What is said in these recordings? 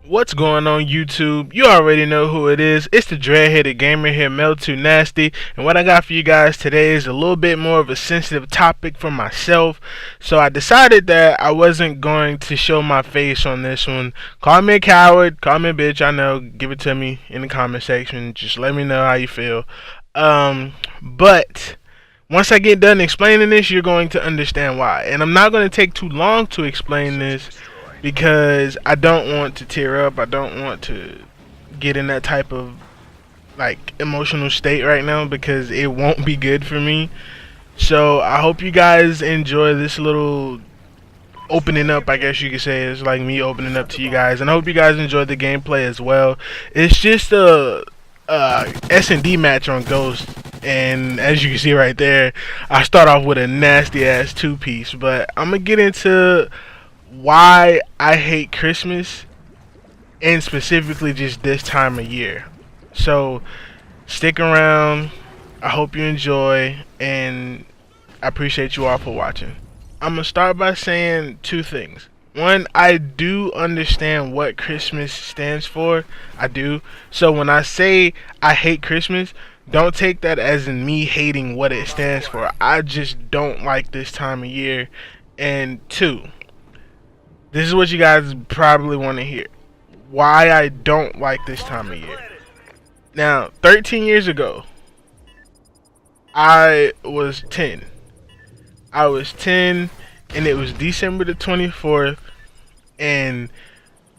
What's going on YouTube? You already know who it is. It's the Dreadheaded Gamer here, Mel2Nasty, and what I got for you guys today is a little bit more of a sensitive topic for myself. So I decided that I wasn't going to show my face on this one. Call me a coward, call me a bitch, I know, give it to me in the comment section. Just let me know how you feel. But once I get done explaining this, you're going to understand why. And I'm not going to take too long to explain this, because I don't want to tear up. I don't want to get in that type of emotional state right now, because it won't be good for me. So I hope you guys enjoy this little opening up, I guess you could say. It's like me opening up to you guys, and I hope you guys enjoy the gameplay as well. It's just a S&D match on Ghost, and as you can see right there, I start off with a nasty ass two-piece. But I'm gonna get into why I hate Christmas, and specifically just this time of year. So stick around. I hope you enjoy, and I appreciate you all for watching. I'm gonna start by saying two things. One, I do understand what Christmas stands for. I do. So when I say I hate Christmas, don't take that as in me hating what it stands for. I just don't like this time of year. And two, this is what you guys probably want to hear. Why I don't like this time of year. Now, 13 years ago, I was 10. I was 10, and it was December the 24th, and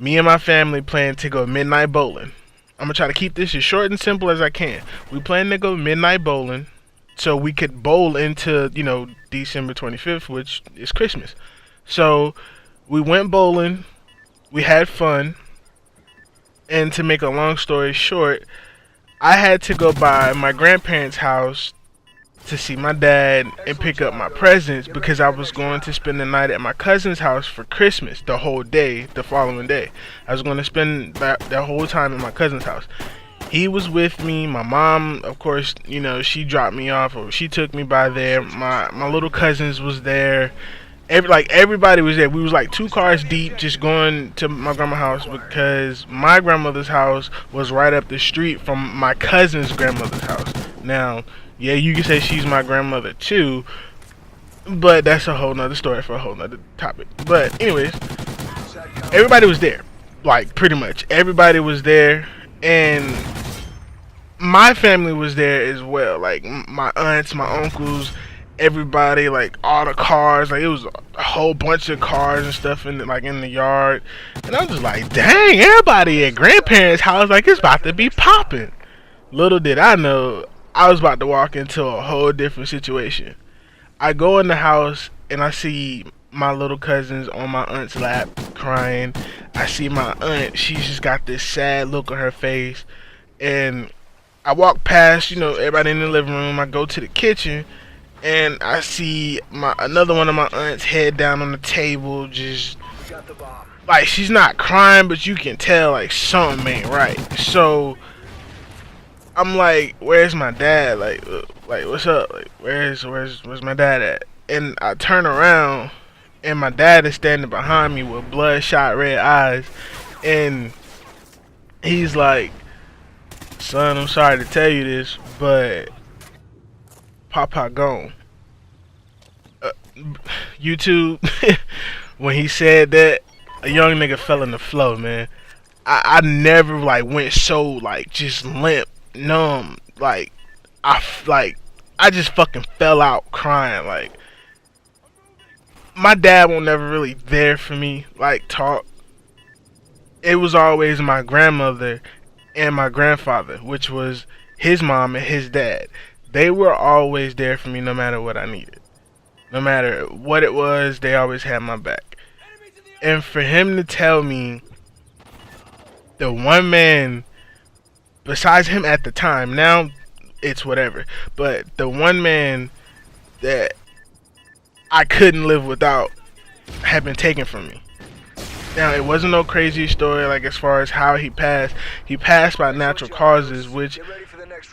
me and my family planned to go midnight bowling. I'm going to try to keep this as short and simple as I can. We planned to go midnight bowling so we could bowl into, December 25th, which is Christmas. So we went bowling, we had fun, and to make a long story short, I had to go by my grandparents' house to see my dad and pick up my presents, because I was going to spend the night at my cousin's house for Christmas, the whole day, the following day. I was going to spend that whole time at my cousin's house. He was with me. My mom, of course, she dropped me off, or she took me by there. My little cousins was there. Everybody was there. We was like 2 cars deep, just going to my grandma's house, because my grandmother's house was right up the street from my cousin's grandmother's house. Now, yeah, you can say she's my grandmother too, but that's a whole nother story for a whole nother topic. But anyways, everybody was there. Pretty much everybody was there, and my family was there as well. My aunts, my uncles, everybody, all the cars, it was a whole bunch of cars and stuff in the yard, and I was just like, dang, everybody at grandparents' house, it's about to be popping. Little did I know, I was about to walk into a whole different situation. I go in the house and I see my little cousins on my aunt's lap crying. I see my aunt, she's just got this sad look on her face, and I walk past, everybody in the living room. I go to the kitchen, and I see another one of my aunts head down on the table, just she's not crying, but you can tell something ain't right. So I'm like, where's my dad? What's up? Where's my dad at? And I turn around, and my dad is standing behind me with bloodshot red eyes, and he's like, son, I'm sorry to tell you this, but Papa gone. YouTube, when he said that, a young nigga fell in the flow, man. I never went so just limp, numb, I just fucking fell out crying. My dad was never really there for me, talk. It was always my grandmother and my grandfather, which was his mom and his dad. They were always there for me no matter what I needed. No matter what it was, they always had my back. And for him to tell me the one man, besides him at the time, now it's whatever, but the one man that I couldn't live without had been taken from me. Now, it wasn't no crazy story as far as how he passed. He passed by natural causes, which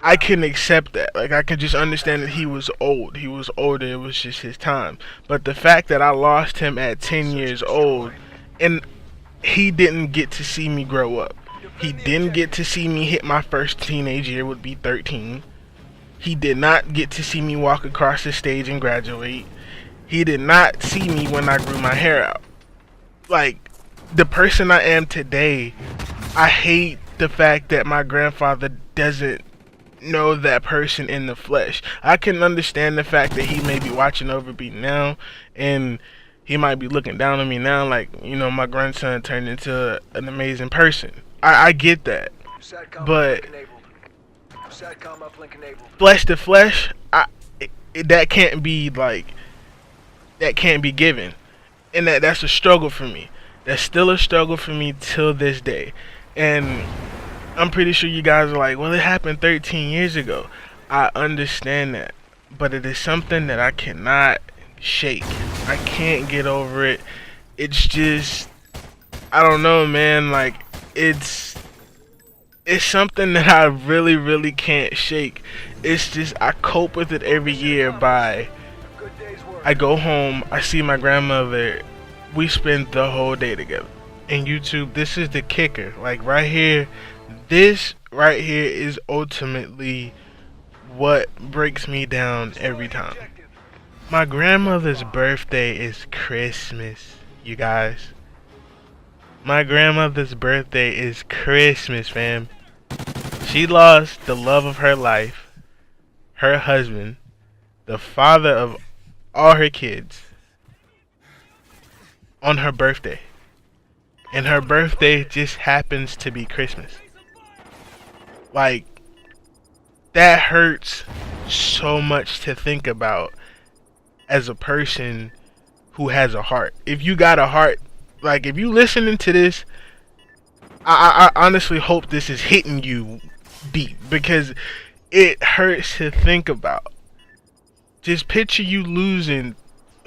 I can accept that. I can just understand that he was old. He was older. It was just his time. But the fact that I lost him at 10 years old, and he didn't get to see me grow up. He didn't get to see me hit my first teenage year, would be 13. He did not get to see me walk across the stage and graduate. He did not see me when I grew my hair out. Like, the person I am today, I hate the fact that my grandfather doesn't know that person in the flesh. I can understand the fact that he may be watching over me now, and he might be looking down on me now like, you know, my grandson turned into an amazing person. I get that. But flesh to flesh, that can't be like, that can't be given. And that's a struggle for me. That's still a struggle for me till this day. And I'm pretty sure you guys are like, well, it happened 13 years ago. I understand that. But it is something that I cannot shake. I can't get over it. It's just, I don't know, man. Like, it's something that I really can't shake. It's just, I cope with it every year by, I go home, I see my grandmother, we spend the whole day together. And YouTube, this is the kicker. Like, right here, this right here is ultimately what breaks me down every time. My grandmother's birthday is Christmas, you guys. My grandmother's birthday is Christmas, fam. She lost the love of her life, her husband, the father of all her kids, on her birthday. And her birthday just happens to be Christmas. Like, that hurts so much to think about as a person who has a heart. If you got a heart, like, if you listening to this, I honestly hope this is hitting you deep, because it hurts to think about. Just picture you losing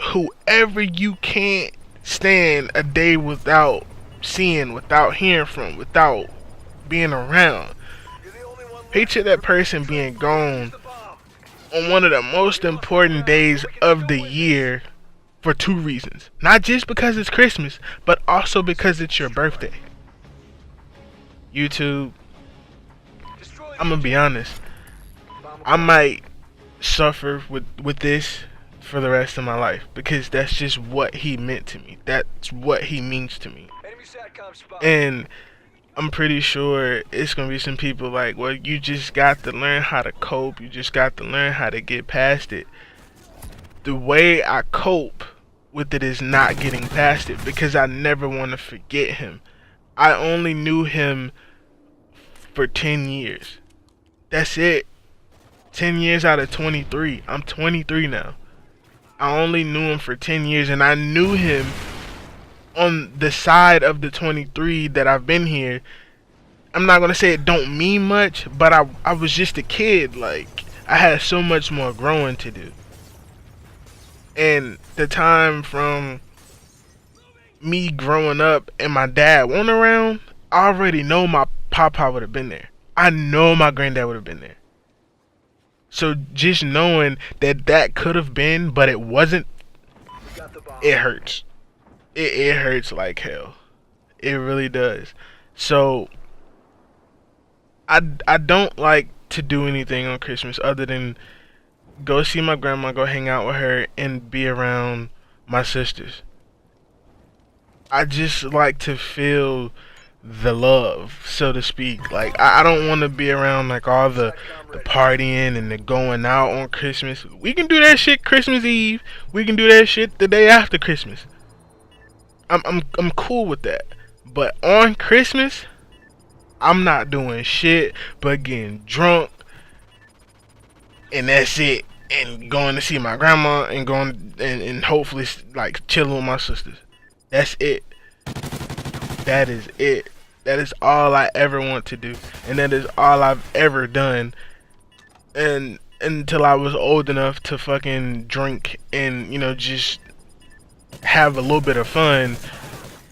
whoever you can't stand a day without seeing, without hearing from, without being around. Picture that person being gone on one of the most important days of the year for two reasons. Not just because it's Christmas, but also because it's your birthday. YouTube, I'm gonna be honest, I might suffer with this for the rest of my life, because that's just what he meant to me. That's what he means to me. And I'm pretty sure it's gonna be some people like, well, you just got to learn how to cope. You just got to learn how to get past it. The way I cope with it is not getting past it, because I never want to forget him. I only knew him for 10 years. That's it. 10 years out of 23. I'm 23 now. I only knew him for 10 years, and I knew him on the side of the 23 that I've been here. I'm not gonna say it don't mean much, but I was just a kid. Like, I had so much more growing to do. And the time from me growing up and my dad wasn't around, I already know my papa would have been there. I know my granddad would have been there. So just knowing that that could have been, but it wasn't, it hurts. It hurts like hell. It really does. So I don't like to do anything on Christmas other than go see my grandma, go hang out with her, and be around my sisters. I just like to feel the love, so to speak. Like, I don't want to be around like all the partying and the going out on Christmas. We can do that shit Christmas Eve. We can do that shit the day after Christmas. I'm cool with that. But on Christmas, I'm not doing shit but getting drunk, and that's it. And going to see my grandma and going and hopefully like chilling with my sisters. That's it. That is it. That is all I ever want to do, and that is all I've ever done. And until I was old enough to fucking drink and, you know, just have a little bit of fun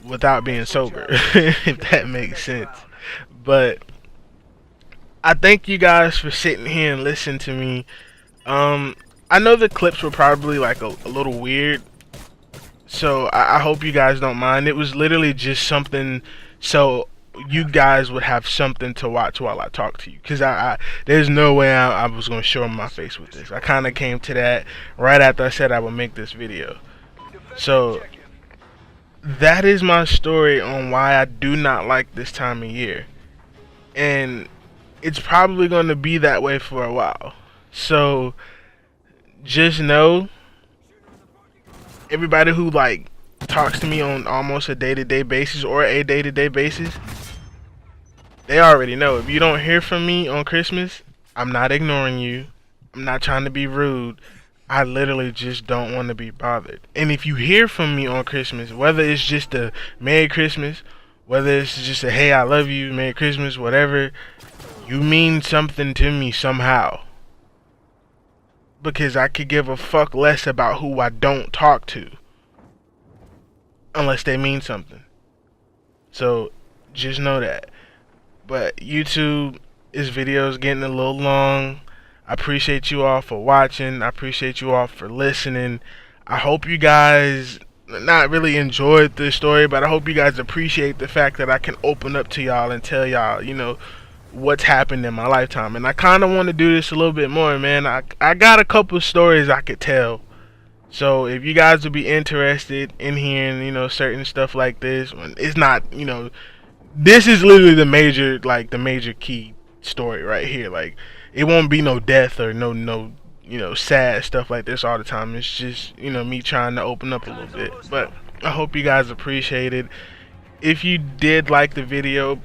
without being sober, if that makes sense. But I thank you guys for sitting here and listening to me. I know the clips were probably like a little weird, So I hope you guys don't mind. It was literally just something so you guys would have something to watch while I talk to you. Cause there's no way I was gonna show my face with this. I kind of came to that right after I said I would make this video. So that is my story on why I do not like this time of year, and it's probably gonna be that way for a while. So just know, everybody who like talks to me on almost a day-to-day basis or a day-to-day basis, they already know. If you don't hear from me on Christmas, I'm not ignoring you. I'm not trying to be rude. I literally just don't want to be bothered. And if you hear from me on Christmas, whether it's just a Merry Christmas, whether it's just a hey I love you, Merry Christmas, whatever, you mean something to me somehow. Because I could give a fuck less about who I don't talk to, unless they mean something. So just know that. But YouTube, this video is getting a little long. I appreciate you all for watching. I appreciate you all for listening. I hope you guys not really enjoyed this story, but I hope you guys appreciate the fact that I can open up to y'all and tell y'all, you know, what's happened in my lifetime. And I kind of want to do this a little bit more, man. I got a couple stories I could tell. So if you guys would be interested in hearing, you know, certain stuff like this, it's not, you know, this is literally the major key story right here. Like, it won't be no death or no you know, sad stuff like this all the time. It's just, you know, me trying to open up a little bit. But I hope you guys appreciate it. If you did like the video,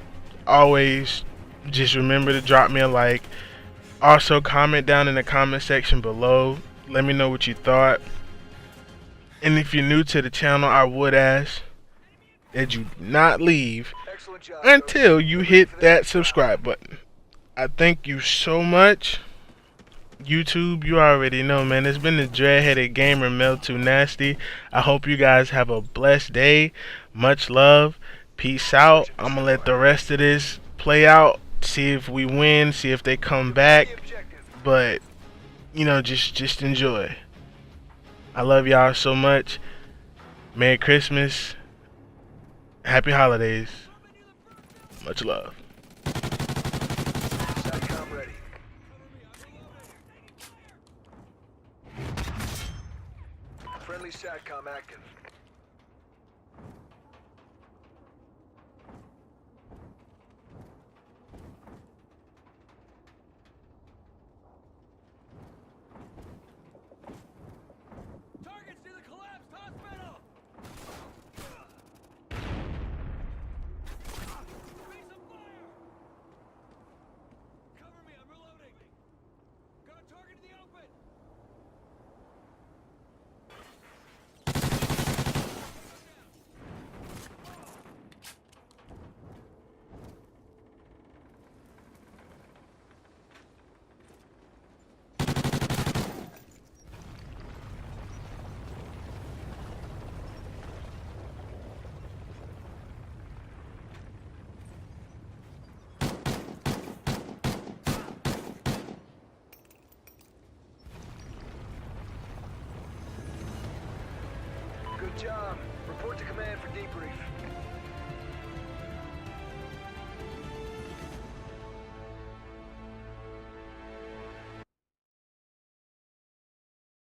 always just remember to drop me a like. Also comment down in the comment section below. Let me know what you thought. And if you're new to the channel, I would ask that you not leave until you hit that subscribe button. I thank you so much. YouTube, you already know, man. It's been the Dreadheaded Gamer, Mel Too Nasty. I hope you guys have a blessed day. Much love. Peace out. I'm gonna let the rest of this play out. See if we win. See if they come back. But, you know, just enjoy. I love y'all so much. Merry Christmas. Happy holidays. Much love. Friendly SATCOM active. Targets near the collapsed hospital! Raise some fire! Cover me, I'm reloading! Got a target in the open! Good job. Report to command for debrief.